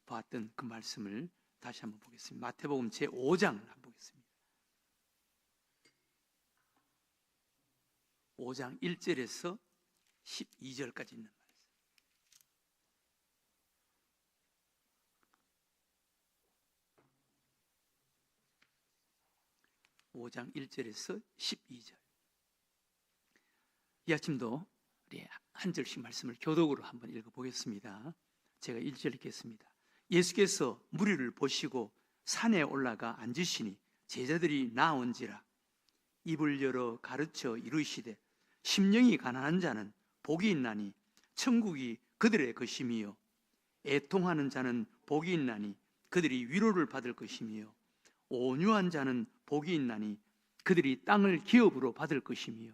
보았던 그 말씀을 다시 한번 보겠습니다. 마태복음 제5장 한번 보겠습니다. 5장 1절에서 12절까지 있는 말씀. 5장 1절에서 12절. 이 아침도 우리 한 절씩 말씀을 교독으로 한번 읽어보겠습니다. 제가 1절 읽겠습니다. 예수께서 무리를 보시고 산에 올라가 앉으시니 제자들이 나온지라. 입을 열어 가르쳐 이르시되 심령이 가난한 자는 복이 있나니 천국이 그들의 것이미요, 애통하는 자는 복이 있나니 그들이 위로를 받을 것이미요, 온유한 자는 복이 있나니 그들이 땅을 기업으로 받을 것이미요,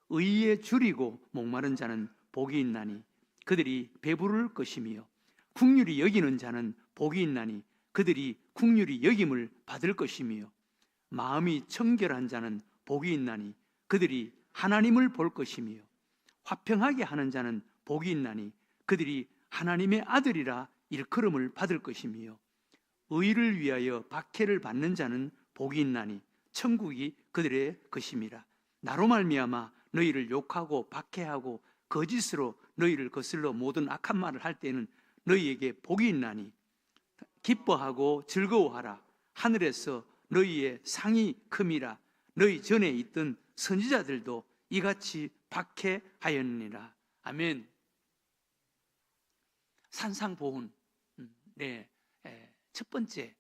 의에 줄이고 목마른 자는 복이 있나니 그들이 배부를 것이미요, 긍휼히 여기는 자는 복이 있나니 그들이 긍휼히 여김을 받을 것이미요, 마음이 청결한 자는 복이 있나니 그들이 하나님을 볼 것이미요, 화평하게 하는 자는 복이 있나니 그들이 하나님의 아들이라 일컬음을 받을 것이미요, 의를 위하여 박해를 받는 자는 복이 있나니 천국이 그들의 것임이라. 나로 말미암아 너희를 욕하고 박해하고 거짓으로 너희를 거슬러 모든 악한 말을 할 때는 너희에게 복이 있나니 기뻐하고 즐거워하라. 하늘에서 너희의 상이 큼이라. 너희 전에 있던 선지자들도 이같이 박해하였느니라. 아멘. 산상보훈, 첫 번째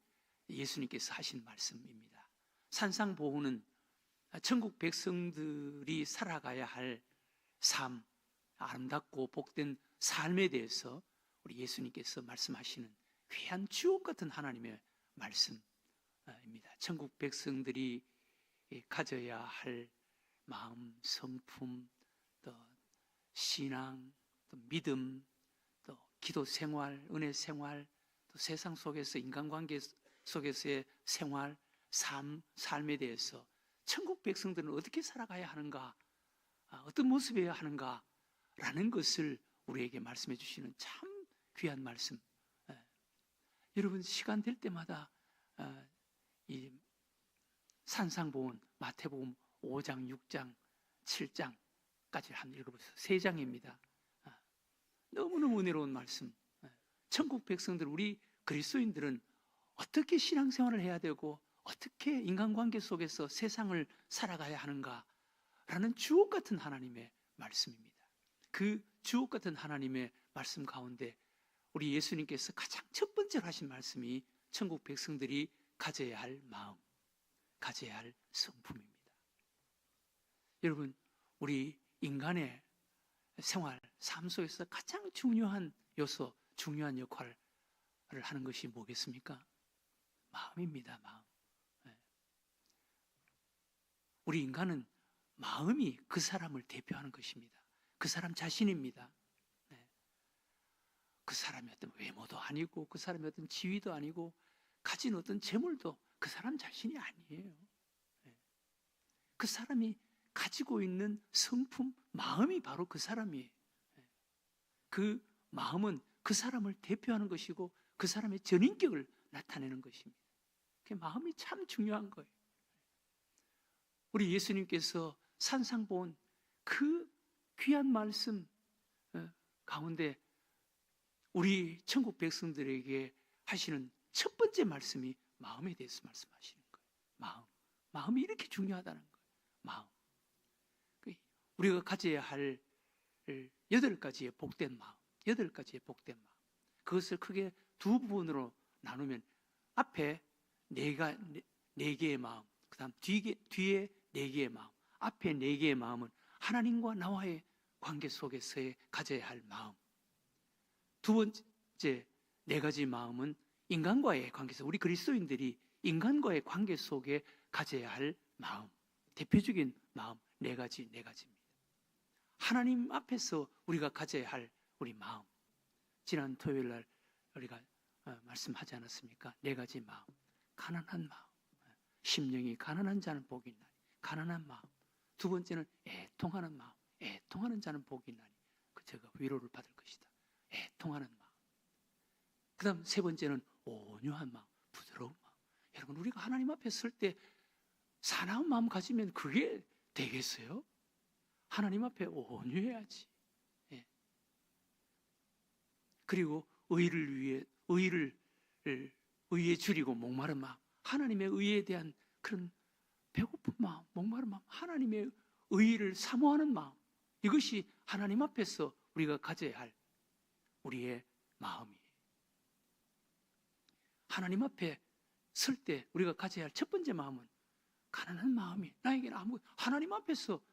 예수님께서 하신 말씀입니다. 산상보훈은 천국 백성들이 살아가야 할 삶, 아름답고 복된 삶에 대해서 우리 예수님께서 말씀하시는 귀한 주옥 같은 하나님의 말씀입니다. 천국 백성들이 가져야 할 마음, 성품, 또 신앙, 또 믿음, 또 기도 생활, 은혜 생활, 또 세상 속에서 인간관계 속에서의 생활, 삶에 대해서 천국 백성들은 어떻게 살아가야 하는가, 어떤 모습이어야 하는가 라는 것을 우리에게 말씀해 주시는 참 귀한 말씀. 여러분 시간 될 때마다 이 산상보훈, 마태복음 5장, 6장, 7장까지 한번 읽어보세요. 3장입니다. 너무너무 은혜로운 말씀. 천국 백성들, 우리 그리스도인들은 어떻게 신앙생활을 해야 되고 어떻게 인간관계 속에서 세상을 살아가야 하는가라는 주옥 같은 하나님의 말씀입니다. 그 주옥 같은 하나님의 말씀 가운데 우리 예수님께서 가장 첫 번째로 하신 말씀이 천국 백성들이 가져야 할 마음, 가져야 할 성품입니다. 여러분, 우리 인간의 생활, 삶 속에서 가장 중요한 요소, 중요한 역할을 하는 것이 뭐겠습니까? 마음입니다. 마음. 우리 인간은 마음이 그 사람을 대표하는 것입니다. 그 사람 자신입니다. 그 사람의 어떤 외모도 아니고 그 사람의 어떤 지위도 아니고 가진 어떤 재물도 그 사람 자신이 아니에요. 그 사람이 가지고 있는 성품, 마음이 바로 그 사람이에요. 그 마음은 그 사람을 대표하는 것이고 그 사람의 전인격을 나타내는 것입니다. 그 마음이 참 중요한 거예요. 우리 예수님께서 산상보훈 그 귀한 말씀 가운데 우리 천국 백성들에게 하시는 첫 번째 말씀이 마음에 대해서 말씀하시는 거예요. 마음이 이렇게 중요하다는 거예요. 마음. 우리가 가져야 할 8가지의 복된 마음, 8가지의 복된 마음. 그것을 크게 두 부분으로 나누면 앞에 4개의 마음, 그 다음 뒤에 4개의 마음. 앞에 4개의 마음은 하나님과 나와의 관계 속에서의 가져야 할 마음. 두 번째 4가지 마음은 인간과의 관계에서 우리 그리스도인들이 인간과의 관계 속에 가져야 할 마음. 대표적인 마음 4가지입니다. 하나님 앞에서 우리가 가져야 할 우리 마음. 지난 토요일 날 우리가 말씀하지 않았습니까? 4가지 마음. 가난한 마음. 심령이 가난한 자는 복이 있나니. 가난한 마음. 두 번째는 애통하는 마음. 애통하는 자는 복이 있나니. 저가 위로를 받을 것이다. 애통하는 마음. 그 다음 세 번째는 온유한 마음, 부드러운 마음. 여러분, 우리가 하나님 앞에 설 때 사나운 마음 가지면 그게 되겠어요? 하나님 앞에 온유해야지. 예. 그리고 의에 줄이고 목마른 마음, 하나님의 의에 대한 그런 배고픈 마음, 목마른 마음, 하나님의 의를 사모하는 마음, 이것이 하나님 앞에서 우리가 가져야 할 우리의 마음이에요. 하나님 앞에 설 때 우리가 가져야 할 첫 번째 마음은 가난한 마음이, 나에게는 하나님 앞에서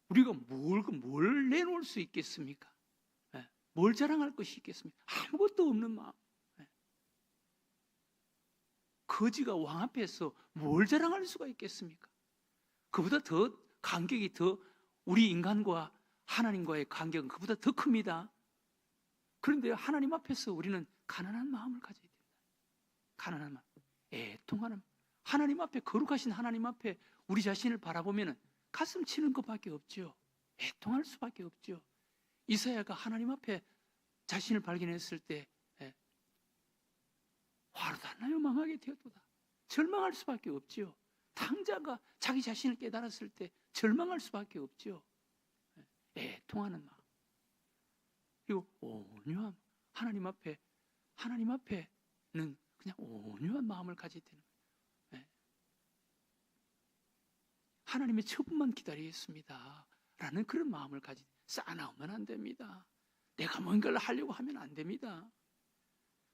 우리가 뭘 내놓을 수 있겠습니까? 예. 뭘 자랑할 것이 있겠습니까? 아무것도 없는 마음. 예. 거지가 왕 앞에서 뭘 자랑할 수가 있겠습니까? 그보다 더 간격이 더, 우리 인간과 하나님과의 간격은 그보다 더 큽니다. 그런데 하나님 앞에서 우리는 가난한 마음을 가져야 됩니다. 가난한 마음, 애통하는 마음. 하나님 앞에, 거룩하신 하나님 앞에 우리 자신을 바라보면 가슴 치는 것밖에 없죠. 애통할 수밖에 없죠. 이사야가 하나님 앞에 자신을 발견했을 때 화로다나요 망하게 되었도다, 절망할 수밖에 없죠. 당자가 자기 자신을 깨달았을 때 절망할 수밖에 없죠. 애통하는 마음, 그리고 온유함. 하나님 앞에는 그냥 온유한 마음을 가져야 되는 거예요. 하나님의 처분만 기다리겠습니다 라는 그런 마음을 가지고 쌓아나오면 안 됩니다. 내가 뭔가를 하려고 하면 안 됩니다.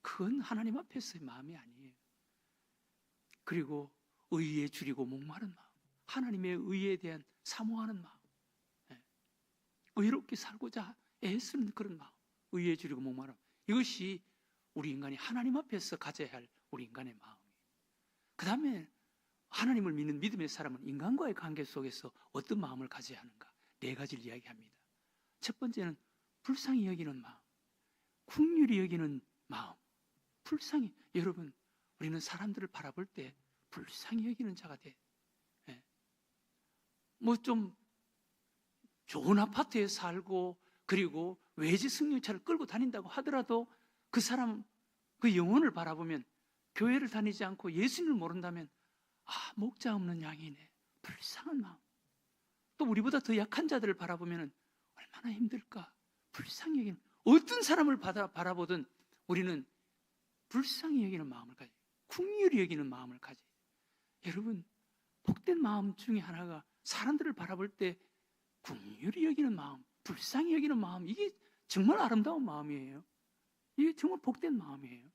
그건 하나님 앞에서의 마음이 아니에요. 그리고 의에 줄이고 목마른 마음, 하나님의 의에 대한 사모하는 마음, 의롭게 살고자 애쓰는 그런 마음, 의에 줄이고 목마름, 이것이 우리 인간이 하나님 앞에서 가져야 할 우리 인간의 마음이에요. 그 다음에 하나님을 믿는 믿음의 사람은 인간과의 관계 속에서 어떤 마음을 가져야 하는가? 네 가지를 이야기합니다. 첫 번째는 불쌍히 여기는 마음, 긍휼히 여기는 마음. 불쌍히, 여러분, 우리는 사람들을 바라볼 때 불쌍히 여기는 자가 돼. 뭐 좀 좋은 아파트에 살고 그리고 외지 승용차를 끌고 다닌다고 하더라도 그 사람, 그 영혼을 바라보면, 교회를 다니지 않고 예수님을 모른다면 목자 없는 양이네, 불쌍한 마음. 또 우리보다 더 약한 자들을 바라보면 얼마나 힘들까, 불쌍히 여기는, 어떤 사람을 바라보든 우리는 불쌍히 여기는 마음을 가져요. 긍휼히 여기는 마음을 가져요. 여러분, 복된 마음 중에 하나가 사람들을 바라볼 때 긍휼히 여기는 마음, 불쌍히 여기는 마음, 이게 정말 아름다운 마음이에요. 이게 정말 복된 마음이에요.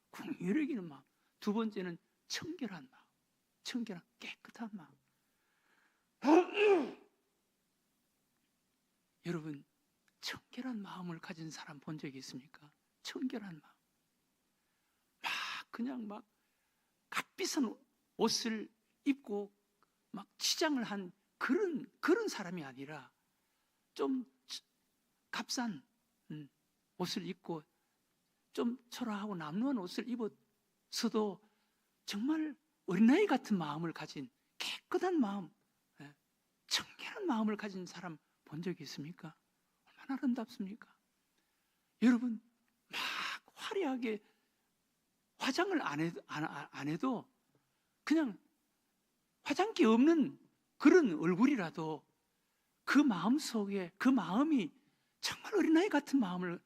긍휼히 여기는 마음. 두 번째는 청결한 마음, 청결한 깨끗한 마음. 여러분, 청결한 마음을 가진 사람 본 적이 있습니까? 청결한 마음. 그냥 값비싼 옷을 입고 치장을 한 그런 사람이 아니라 좀 값싼 옷을 입고 좀 초라하고 남루한 옷을 입었어도 정말 어린아이 같은 마음을 가진 깨끗한 마음, 청결한 마음을 가진 사람 본 적이 있습니까? 얼마나 아름답습니까? 여러분, 화려하게 화장을 안 해도 그냥 화장기 없는 그런 얼굴이라도 그 마음 속에, 그 마음이 정말 어린아이 같은 마음을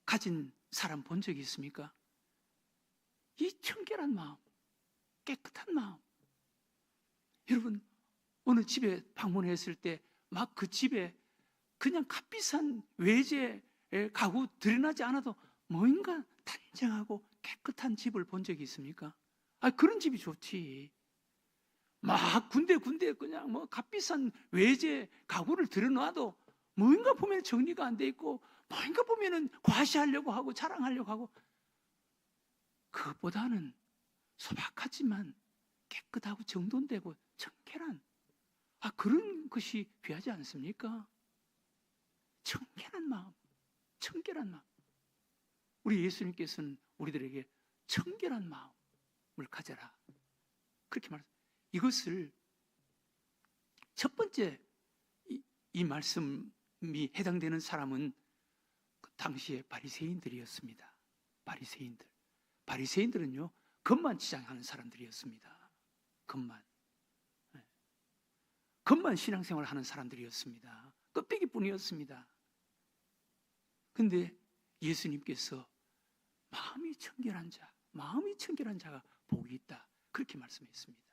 가진 사람 본 적이 있습니까? 이 청결한 마음, 깨끗한 마음. 여러분, 어느 집에 방문했을 때 그 집에 그냥 값비싼 외제 가구 들여나지 않아도 뭔가 단정하고 깨끗한 집을 본 적이 있습니까? 그런 집이 좋지. 군데 그냥 값비싼 외제 가구를 들여놔도 뭔가 보면 정리가 안 돼 있고, 뭔가 보면은 과시하려고 하고 자랑하려고 하고, 그것보다는 소박하지만 깨끗하고 정돈되고 청결한, 그런 것이 귀하지 않습니까? 청결한 마음, 청결한 마음. 우리 예수님께서는 우리들에게 청결한 마음을 가져라, 그렇게 말했습니다. 이것을 첫 번째, 이 말씀이 해당되는 사람은 그 당시의 바리새인들이었습니다. 바리새인들. 바리새인들은요, 겉만 치장하는 사람들이었습니다. 겉만. 겉만 신앙생활 하는 사람들이었습니다. 껍데기뿐이었습니다. 근데 예수님께서 마음이 청결한 자가 복이 있다, 그렇게 말씀했습니다.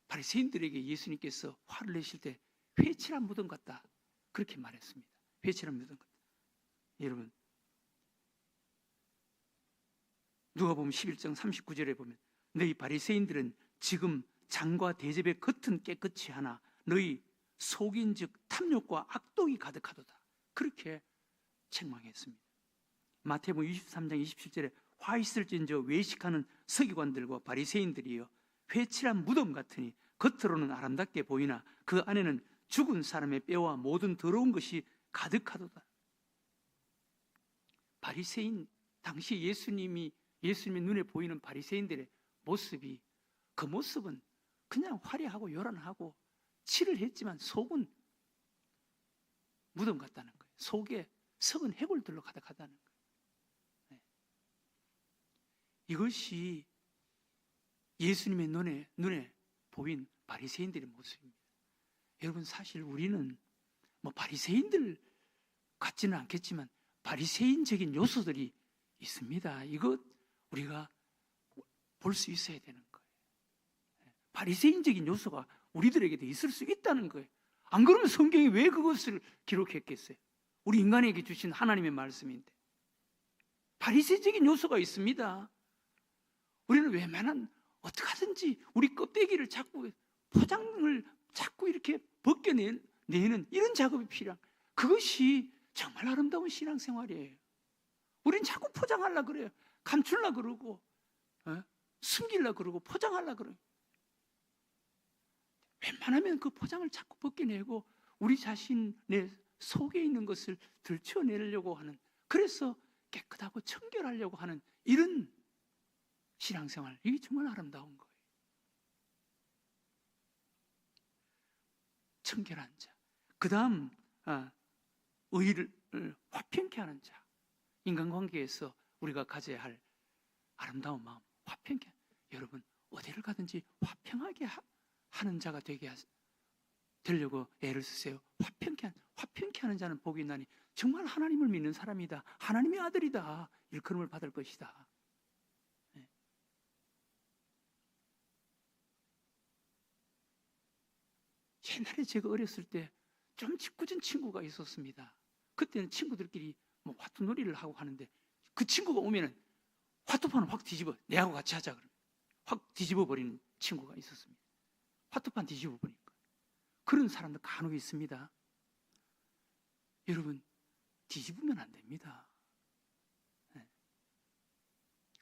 바리새인들에게 예수님께서 화를 내실 때 회칠한 무덤 같다, 그렇게 말했습니다. 회칠한 무덤 같다. 여러분, 누가복음 11장 39절에 보면 너희 바리새인들은 지금 장과 대접의 겉은 깨끗이 하나 너희 속인즉 탐욕과 악독이 가득하도다, 그렇게 책망했습니다. 마태복음 23장 27절에 화 있을진저 외식하는 서기관들과 바리새인들이여 회칠한 무덤 같으니 겉으로는 아름답게 보이나 그 안에는 죽은 사람의 뼈와 모든 더러운 것이 가득하도다. 바리새인, 당시 예수님의 눈에 보이는 바리새인들의 모습이, 그 모습은 그냥 화려하고 요란하고 칠을 했지만 속은 무덤 같다는 거예요. 속에 썩은 해골들로 가득하다는 거예요. 네. 이것이 예수님의 눈에 보인 바리새인들의 모습입니다. 여러분, 사실 우리는 바리새인들 같지는 않겠지만 바리새인적인 요소들이 있습니다. 이것 우리가 볼 수 있어야 되는 거예요. 바리새인적인 요소가 우리들에게도 있을 수 있다는 거예요. 안 그러면 성경이 왜 그것을 기록했겠어요? 우리 인간에게 주신 하나님의 말씀인데. 바리새적인 요소가 있습니다. 우리는 웬만한 어떻게 하든지 우리 껍데기를 자꾸 포장을 자꾸 이렇게 벗겨내는 이런 작업이 필요한, 그것이 정말 아름다운 신앙생활이에요. 우리는 자꾸 포장하려고 그래요. 감추려고 그러고, 숨기려고 그러고, 포장하려고 그래요. 웬만하면 그 포장을 자꾸 벗겨내고 우리 자신의 속에 있는 것을 들춰내려고 하는, 그래서 깨끗하고 청결하려고 하는 이런 신앙생활, 이게 정말 아름다운 거예요. 청결한 자. 그 다음 의를 화평케 하는 자. 인간관계에서 우리가 가져야 할 아름다운 마음, 화평케. 여러분, 어디를 가든지 화평하게 하는 자가 되려고 애를 쓰세요. 화평케 하는 자는 복이 있나니 정말 하나님을 믿는 사람이다, 하나님의 아들이다, 일컬음을 받을 것이다. 네. 옛날에 제가 어렸을 때 좀 짓궂은 친구가 있었습니다. 그때는 친구들끼리 화투놀이를 하고 하는데 그 친구가 오면은 화투판을 확 뒤집어, 내하고 같이 하자 그러면 확 뒤집어 버리는 친구가 있었습니다. 화투판 뒤집어 버리니까. 그런 사람들 간혹 있습니다. 여러분, 뒤집으면 안 됩니다. 네.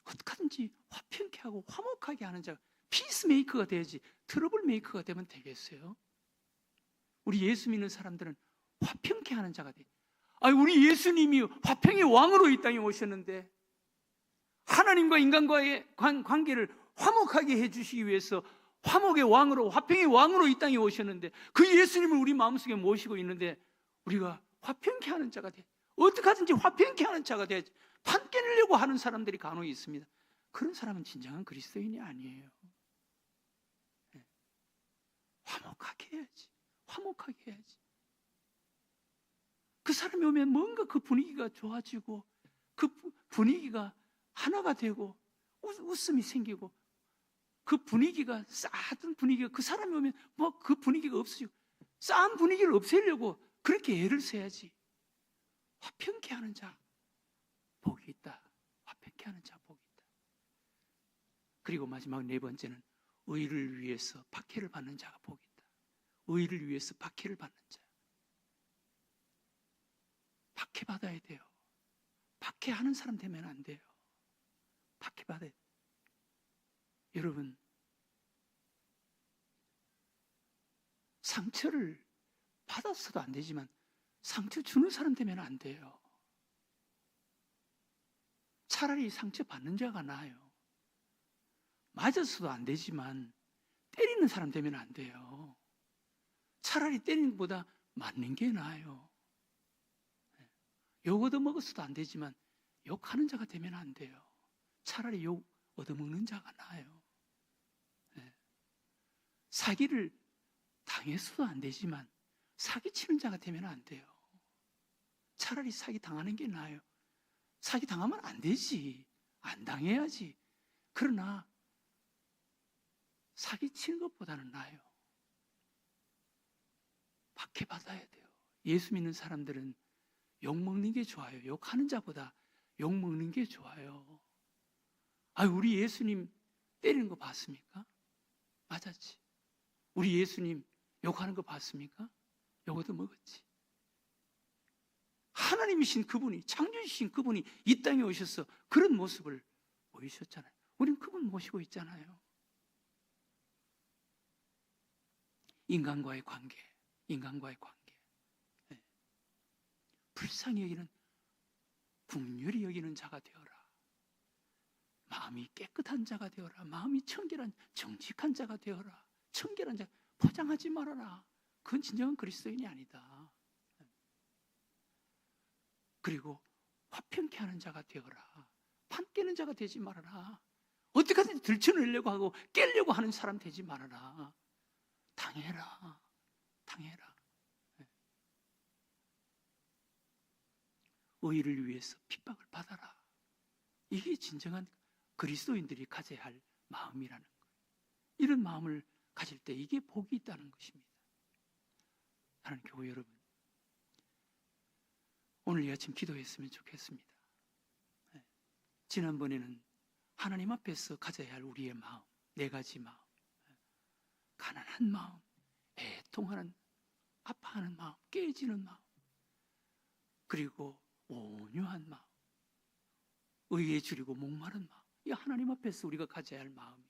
어떻게든지 화평케 하고 화목하게 하는 자가 피스메이커가 돼야지 트러블 메이커가 되면 되겠어요? 우리 예수 믿는 사람들은 화평케 하는 자가 돼. 우리 예수님이 화평의 왕으로 이 땅에 오셨는데 하나님과 인간과의 관계를 화목하게 해주시기 위해서 화목의 왕으로, 화평의 왕으로 이 땅에 오셨는데 그 예수님을 우리 마음속에 모시고 있는데 우리가 화평케 하는 자가 돼. 어떻게 하든지 화평케 하는 자가 돼야지. 판 깨내려고 하는 사람들이 간혹 있습니다. 그런 사람은 진정한 그리스도인이 아니에요. 네. 화목하게 해야지. 화목하게 해야지. 그 사람이 오면 뭔가 그 분위기가 좋아지고 그 분위기가 하나가 되고 웃음이 생기고 그 분위기가 싸던 분위기가 그 사람이 오면 그 분위기가 없어지고 싸한 분위기를 없애려고 그렇게 애를 써야지. 화평케 하는 자 복이 있다. 화평케 하는 자 복이 있다. 그리고 마지막 네 번째는 의를 위해서 박해를 받는 자가 복이 있다. 의를 위해서 박해를 받는 자. 박해받아야 돼요. 박해하는 사람 되면 안 돼요. 박해받아야 돼요. 여러분, 상처를 받았어도 안 되지만 상처 주는 사람 되면 안 돼요. 차라리 상처 받는 자가 나아요. 맞았어도 안 되지만 때리는 사람 되면 안 돼요. 차라리 때리는 것보다 맞는 게 나아요. 욕 얻어 먹었어도 안 되지만 욕하는 자가 되면 안 돼요. 차라리 욕 얻어먹는 자가 나아요. 네. 사기를 당해서도 안 되지만 사기치는 자가 되면 안 돼요. 차라리 사기 당하는 게 나아요. 사기 당하면 안 되지. 안 당해야지. 그러나 사기치는 것보다는 나아요. 박해받아야 돼요. 예수 믿는 사람들은 욕먹는 게 좋아요. 욕하는 자보다 욕먹는 게 좋아요. 우리 예수님 때리는 거 봤습니까? 맞았지. 우리 예수님 욕하는 거 봤습니까? 욕도 먹었지. 하나님이신 그분이, 창조주신 그분이 이 땅에 오셔서 그런 모습을 보이셨잖아요. 우린 그분 모시고 있잖아요. 인간과의 관계. 네. 불쌍히 여기는, 긍휼히 여기는 자가 되어라. 마음이 깨끗한 자가 되어라. 마음이 청결한, 정직한 자가 되어라. 청결한 자, 포장하지 말아라. 그건 진정한 그리스도인이 아니다. 그리고 화평케 하는 자가 되어라. 판 깨는 자가 되지 말아라. 어떻게든 들춰내려고 하고 깨려고 하는 사람 되지 말아라. 당해라. 의를 위해서 핍박을 받아라. 이게 진정한 그리스도인들이 가져야 할 마음이라는 거예요. 이런 마음을 가질 때 이게 복이 있다는 것입니다. 사랑하는 교회 여러분, 오늘 이 아침 기도했으면 좋겠습니다. 지난번에는 하나님 앞에서 가져야 할 우리의 마음, 4가지 마음, 가난한 마음, 애통하는, 아파하는 마음, 깨지는 마음, 그리고 온유한 마음, 의에 줄이고 목마른 마음, 이 하나님 앞에서 우리가 가져야 할 마음이,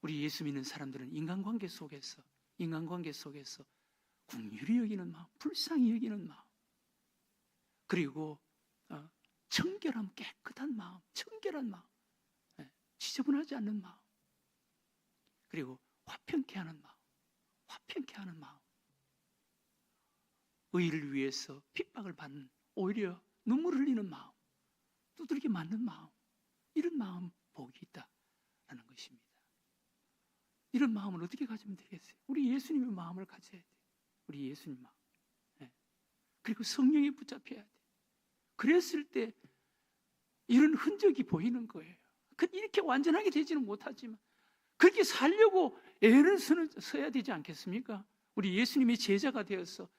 우리 예수 믿는 사람들은 인간관계 속에서 긍휼히 여기는 마음, 불쌍히 여기는 마음, 그리고 청결함, 깨끗한 마음, 지저분하지 않는 마음, 그리고 화평케 하는 마음, 의를 위해서 핍박을 받는, 오히려 눈물 흘리는 마음, 두들겨 맞는 마음, 이런 마음 복이 있다라는 것입니다. 이런 마음을 어떻게 가지면 되겠어요? 우리 예수님의 마음을 가져야 돼요. 우리 예수님 마음. 그리고 성령에 붙잡혀야 돼요. 그랬을 때 이런 흔적이 보이는 거예요. 이렇게 완전하게 되지는 못하지만 그렇게 살려고 애를 써야 되지 않겠습니까? 우리 예수님의 제자가 되어서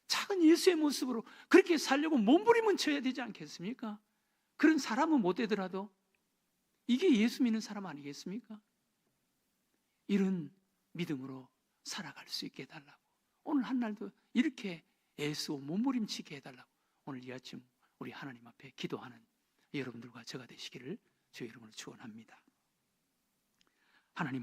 작은 예수의 모습으로 그렇게 살려고 몸부림은 쳐야 되지 않겠습니까? 그런 사람은 못 되더라도 이게 예수 믿는 사람 아니겠습니까? 이런 믿음으로 살아갈 수 있게 해달라고, 오늘 한날도 이렇게 애쓰고 몸부림치게 해달라고 오늘 이 아침 우리 하나님 앞에 기도하는 여러분들과 저가 되시기를 주의 이름으로 축원합니다. 하나님